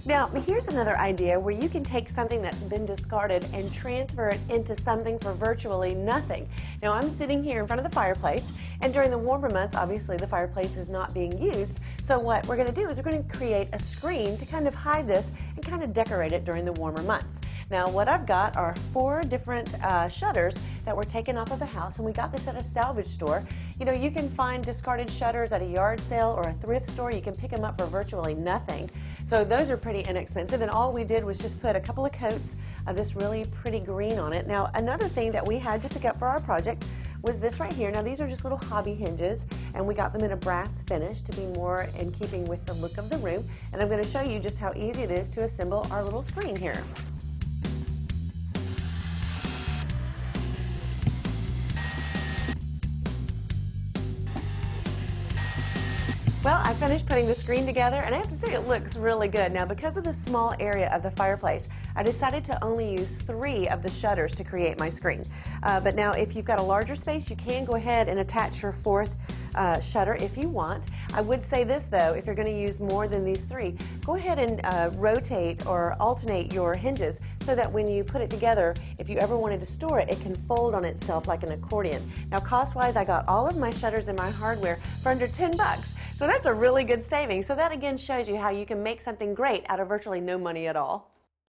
Now, here's another idea where you can take something that's been discarded and transfer it into something for virtually nothing. Now, I'm sitting here in front of the fireplace, and during the warmer months, obviously the fireplace is not being used, so what we're going to do is we're going to create a screen to kind of hide this and kind of decorate it during the warmer months. Now, what I've got are 4 different shutters that were taken off of a house, and we got this at a salvage store. You know, you can find discarded shutters at a yard sale or a thrift store. You can pick them up for virtually nothing. So those are pretty inexpensive, and all we did was just put a couple of coats of this really pretty green on it. Now, another thing that we had to pick up for our project was this right here. Now, these are just little hobby hinges, and we got them in a brass finish to be more in keeping with the look of the room. And I'm going to show you just how easy it is to assemble our little screen here. Well, I finished putting the screen together, and I have to say it looks really good. Now, because of the small area of the fireplace, I decided to only use 3 of the shutters to create my screen. But now, if you've got a larger space, you can go ahead and attach your 4th shutter if you want. I would say this, though, if you're going to use more than these 3, go ahead and rotate or alternate your hinges so that when you put it together, if you ever wanted to store it, it can fold on itself like an accordion. Now, cost-wise, I got all of my shutters and my hardware for under $10. So that's a really good saving. So that again shows you how you can make something great out of virtually no money at all.